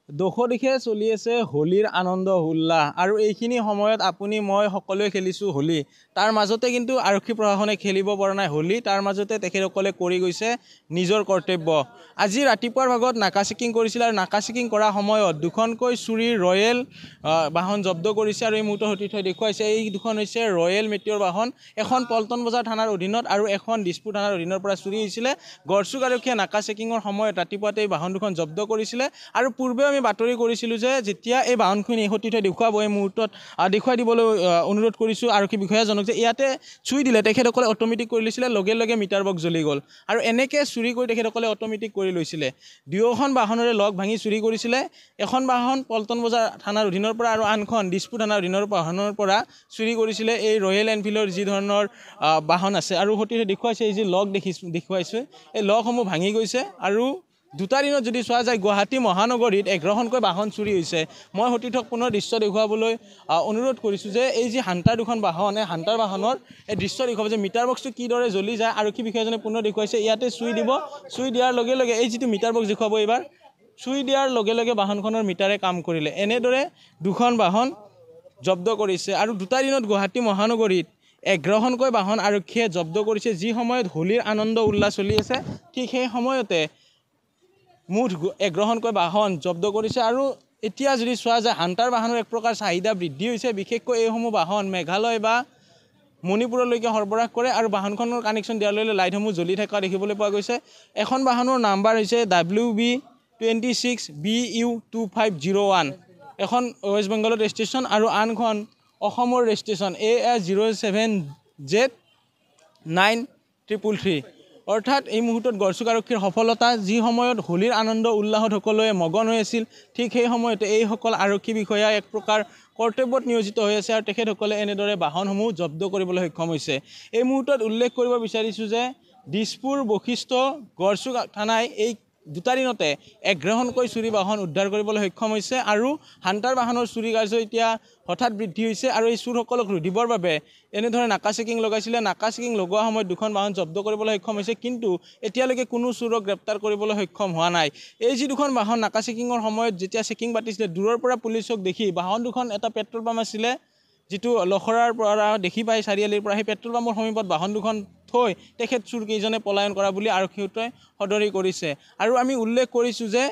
দোষ দিশে চলি আছে হোলীৰ আনন্দ উল্লাস আৰু এইখিনি সময়ত আপুনি মই সকলোৱে খেলিছোঁ হোলী তাৰ মাজতে কিন্তু আৰক্ষী প্ৰশাসনে খেলিব পৰা নাই হোলী তাৰ মাজতে তেখেতসকলে কৰি গৈছে নিজৰ কৰ্তব্য আজি ৰাতিপুৱাৰ ভাগত নাকা চেকিং কৰিছিল আৰু নাকা চেকিং কৰা সময়ত দুখনকৈ চুৰিৰ ৰয়েল বাহন জব্দ কৰিছে আৰু এই মুহূৰ্তত সঠিক দেখুৱাইছে এই দুখন হৈছে ৰয়েল মেটিঅৰ বাহন এখন পল্টন বজাৰ থানাৰ অধীনত আৰু এখন দিছপুৰ থানাৰ অধীনৰ পৰা চুৰি হৈছিলে গড়চুক আৰক্ষীয়ে নাকা চেকিঙৰ সময়ত ৰাতিপুৱাতে এই বাহন দুখন জব্দ কৰিছিলে আৰু পূৰ্বে আমি বাতৰি কৰিছিলোঁ যে যেতিয়া এই বাহনখিনি সঠিক দেখুৱাব এই মুহূৰ্তত দেখুৱাই দিবলৈ অনুৰোধ কৰিছোঁ আৰক্ষী বিষয়াজনক যে ইয়াতে চুই দিলে তেখেতসকলে অট'মেটিক কৰি লৈছিলে লগে লগে মিটাৰ বক্স জ্বলি গ'ল আৰু এনেকৈ চুৰি কৰি তেখেতসকলে অট'মেটিক কৰি লৈছিলে দুয়োখন বাহনৰে লগ ভাঙি চুৰি কৰিছিলে এখন বাহন পল্টন বজাৰ থানাৰ অধীনৰ পৰা আৰু আনখন দিছপুৰ থানাৰ অধীনৰ বাহনৰ পৰা চুৰি কৰিছিলে এই ৰয়েল এনফিল্ডৰ যি ধৰণৰ বাহন আছে আৰু সঠিক দেখুৱাইছে এই যি লগ দেখুৱাইছে এই লগসমূহ ভাঙি গৈছে আৰু দুটা দিনত যদি চোৱা যায় গুৱাহাটী মহানগৰীত 11খনকৈ বাহন চুৰি হৈছে মই সঠিক পুনৰ দৃশ্য দেখুৱাবলৈ অনুৰোধ কৰিছোঁ যে এই যি হান্টাৰ দুখন বাহন এই হান্টাৰ বাহনৰ এই দৃশ্য দেখুৱাব যে মিটাৰ বক্সটো কিদৰে জ্বলি যায় আৰক্ষী বিষয়াজনে পুনৰ দেখুৱাইছে ইয়াতে চুই দিব চুই দিয়াৰ লগে লগে এই যিটো মিটাৰ বক্স দেখুৱাব এইবাৰ চুই দিয়াৰ লগে লগে বাহনখনৰ মিটাৰে কাম কৰিলে এনেদৰে দুখন বাহন জব্দ কৰিছে আৰু দুটা দিনত গুৱাহাটী মহানগৰীত 11খনকৈ বাহন আৰক্ষীয়ে জব্দ কৰিছে যি সময়ত হোলীৰ আনন্দ উল্লাস চলি আছে ঠিক সেই সময়তে মুঠ 11খনকৈ বাহন জব্দ কৰিছে আৰু এতিয়া যদি চোৱা যায় হান্টাৰ বাহনৰ এক প্ৰকাৰ চাহিদা বৃদ্ধি হৈছে বিশেষকৈ এইসমূহ বাহন মেঘালয় বা মণিপুৰলৈকে সৰবৰাহ কৰে আৰু বাহনখনৰ কানেকশ্যন দিয়াৰ লগে লগে লাইটসমূহ জ্বলি থকা দেখিবলৈ পোৱা গৈছে এখন বাহনৰ নাম্বাৰ হৈছে WB26BU2501 এখন ৱেষ্ট বেংগলৰ ৰেজিষ্ট্ৰেশ্যন আৰু আনখন অসমৰ ৰেজিষ্ট্ৰেশ্যন AS07Z9333 অৰ্থাৎ এই মুহূৰ্তত গড়চুক আৰক্ষীৰ সফলতা যি সময়ত হোলীৰ আনন্দ উল্লাসত সকলোৱে মগন হৈ আছিল ঠিক সেই সময়তে এইসকল আৰক্ষী বিষয়া এক প্ৰকাৰ কৰ্তব্যত নিয়োজিত হৈ আছে আৰু তেখেতসকলে এনেদৰে বাহনসমূহ জব্দ কৰিবলৈ সক্ষম হৈছে এই মুহূৰ্তত উল্লেখ কৰিব বিচাৰিছোঁ যে দিছপুৰ বশিষ্ঠ গড়চুক থানাই এই দুটা দিনতে 11খনকৈ চুৰি বাহন উদ্ধাৰ কৰিবলৈ সক্ষম হৈছে আৰু হান্টাৰ বাহনৰ চুৰি কাৰ্য এতিয়া হঠাৎ বৃদ্ধি হৈছে আৰু এই চুৰসকলক ৰুধিবৰ বাবে এনেধৰণে নাকা চেকিং লগাইছিলে নাকা চেকিং লগোৱা সময়ত দুখন বাহন জব্দ কৰিবলৈ সক্ষম হৈছে কিন্তু এতিয়ালৈকে কোনো চুৰক গ্ৰেপ্তাৰ কৰিবলৈ সক্ষম হোৱা নাই এই যি দুখন বাহন নাকা চেকিঙৰ সময়ত যেতিয়া চেকিং পাতিছিলে দূৰৰ পৰা পুলিচক দেখি বাহন দুখন এটা পেট্ৰল পাম্প আছিলে যিটো লখৰাৰ পৰা দেখি পাই চাৰিআলিৰ পৰা সেই পেট্ৰল পাম্পৰ সমীপত বাহন দুখন থৈ তেখেত চুৰকেইজনে পলায়ন কৰা বুলি আৰক্ষী সূত্ৰই সদৰি কৰিছে আৰু আমি উল্লেখ কৰিছোঁ যে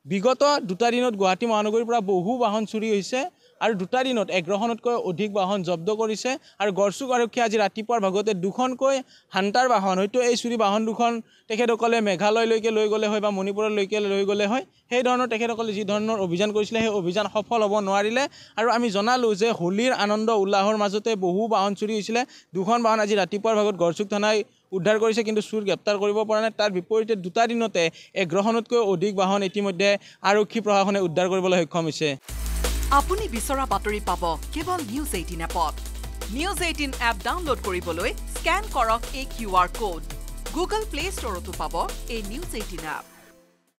বিগত দুটা দিনত গুৱাহাটী মহানগৰীৰ পৰা বহু বাহন চুৰি হৈছে আৰু দুটা দিনত 11খনতকৈ অধিক বাহন জব্দ কৰিছে আৰু গড়চুক আৰক্ষীয়ে আজি ৰাতিপুৱাৰ ভাগতে দুখনকৈ হান্টাৰ বাহন হয়তো এই চুৰি বাহন দুখন তেখেতসকলে মেঘালয়লৈকে লৈ গ'লে হয় বা মণিপুৰলৈকে লৈ গ'লে হয় সেই ধৰণৰ তেখেতসকলে যি ধৰণৰ অভিযান কৰিছিলে সেই অভিযান সফল হ'ব নোৱাৰিলে আৰু আমি জনালোঁ যে হোলীৰ আনন্দ উল্লাসৰ মাজতে বহু বাহন চুৰি হৈছিলে দুখন বাহন আজি ৰাতিপুৱাৰ ভাগত গড়চুক থানাই উদ্ধাৰ কৰিছে কিন্তু চুৰ গ্ৰেপ্তাৰ কৰিব পৰা নাই তাৰ বিপৰীতে দুটা দিনতে 11খনতকৈ অধিক বাহন ইতিমধ্যে আৰক্ষী প্ৰশাসনে উদ্ধাৰ কৰিবলৈ সক্ষম হৈছে আপুনি বিচৰা বাতৰি পাব কেৱল নিউজ 18 এপত নিউজ 18 এপ ডাউনলোড কৰিবলৈ স্ক্যান কৰক এই QR কোড গুগল প্লে ষ্টৰতো পাব এই নিউজ 18 এপ